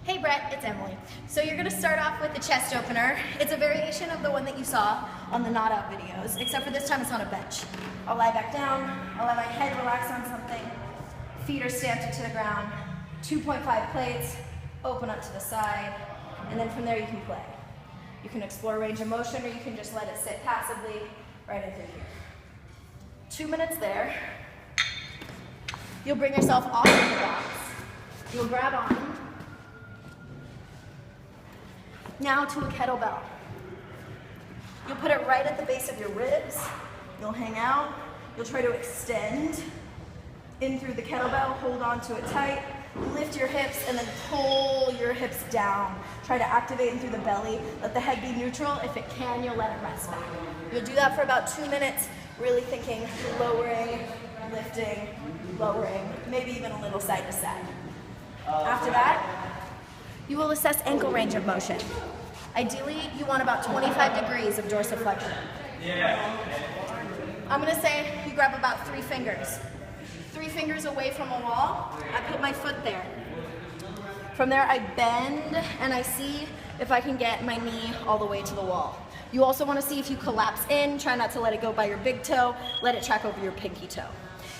Hey Brett, it's Emily. So you're gonna start off with the chest opener. It's a variation of the one that you saw on the not out videos, except for this time it's on a bench. I'll lie back down, I'll let my head relax on something, feet are stamped into the ground, 2.5 plates, open up to the side, and then from there you can play. You can explore range of motion or you can just let it sit passively right in through here. 2 minutes there. You'll bring yourself off of the box. You'll grab on. Now to a kettlebell. You'll put it right at the base of your ribs. You'll hang out. You'll try to extend in through the kettlebell, hold on to it tight, lift your hips, and then pull your hips down. Try to activate in through the belly. Let the head be neutral. If it can, you'll let it rest back. You'll do that for about 2 minutes, really thinking, lowering, lifting, lowering, maybe even a little side to side. After that, you will assess ankle range of motion. Ideally, you want about 25 degrees of dorsiflexion. I'm gonna say you grab about 3 fingers. 3 fingers away from a wall, I put my foot there. From there, I bend and I see if I can get my knee all the way to the wall. You also wanna see if you collapse in, try not to let it go by your big toe, let it track over your pinky toe.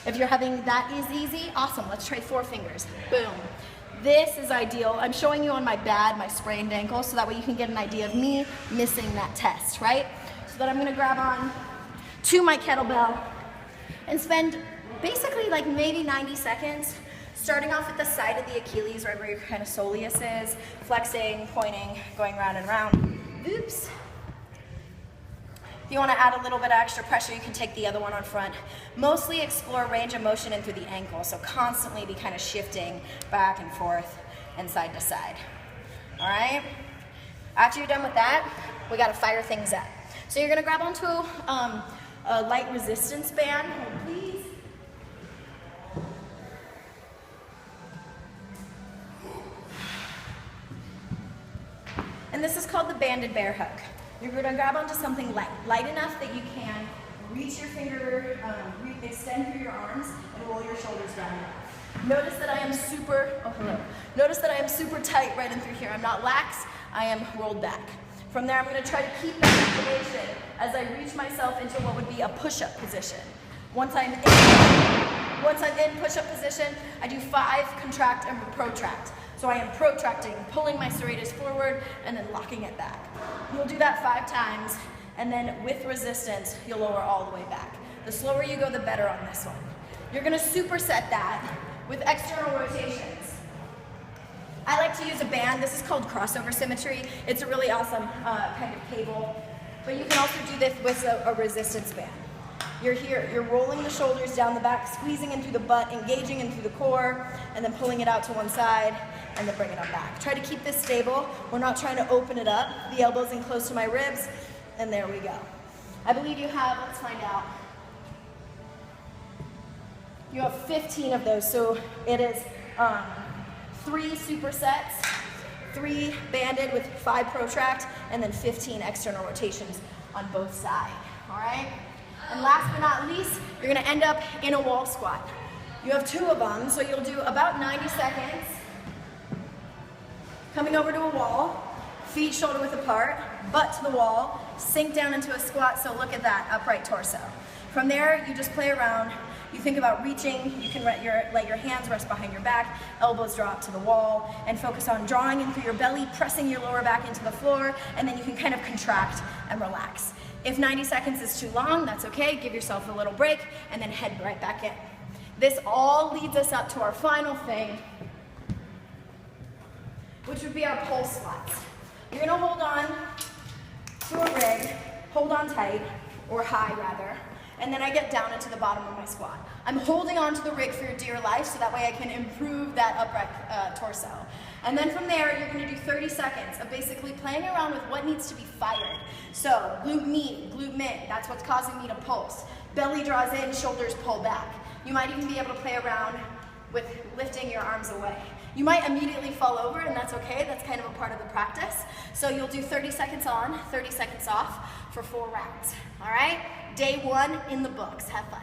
If you're having that is easy, awesome, let's try 4 fingers, boom. This is ideal. I'm showing you on my sprained ankle, so that way you can get an idea of me missing that test, right? So that I'm gonna grab on to my kettlebell and spend basically like maybe 90 seconds, starting off at the side of the Achilles, right where your kind of soleus is, flexing, pointing, going round and round. Oops. If you want to add a little bit of extra pressure, you can take the other one on front. Mostly explore range of motion in through the ankle, so constantly be kind of shifting back and forth and side to side. All right? After you're done with that, we got to fire things up. So you're going to grab onto a light resistance band. Hold, please. And this is called the banded bear hug. You're going to grab onto something light enough that you can reach your finger, extend through your arms, and roll your shoulders down. Notice that I am Notice that I am super tight right in through here. I'm not lax, I am rolled back. From there, I'm going to try to keep that activation as I reach myself into what would be a push-up position. Once I'm in push-up position, I do 5 contract and protract. So I am protracting, pulling my serratus forward, and then locking it back. You'll do that 5 times, and then with resistance, you'll lower all the way back. The slower you go, the better on this one. You're gonna superset that with external rotations. I like to use a band. This is called crossover symmetry. It's a really awesome kind of cable, but you can also do this with a resistance band. You're here, you're rolling the shoulders down the back, squeezing in through the butt, engaging in through the core, and then pulling it out to one side, and then bring it up back. Try to keep this stable. We're not trying to open it up. The elbows in close to my ribs, and there we go. I believe you have, let's find out. You have 15 of those, so it is 3 supersets, 3 banded with 5 protract, and then 15 external rotations on both sides, all right? And last but not least, you're gonna end up in a wall squat. You have 2 of them, so you'll do about 90 seconds. Coming over to a wall, feet shoulder width apart, butt to the wall, sink down into a squat, so look at that, upright torso. From there, you just play around. You think about reaching, you can let your hands rest behind your back, elbows drop to the wall, and focus on drawing in through your belly, pressing your lower back into the floor, and then you can kind of contract and relax. If 90 seconds is too long, that's okay, give yourself a little break, and then head right back in. This all leads us up to our final thing, which would be our pole squats. You're gonna hold on to a rig, hold on tight, or high rather, and then I get down into the bottom of my squat. I'm holding on to the rig for your dear life so that way I can improve that upright torso. And then from there, you're gonna do 30 seconds of basically playing around with what needs to be fired. So glute med, glute mid, that's what's causing me to pulse. Belly draws in, shoulders pull back. You might even be able to play around with lifting your arms away. You might immediately fall over, and that's okay, that's kind of a part of the practice. So you'll do 30 seconds on, 30 seconds off for 4 rounds, all right? Day 1 in the books, have fun.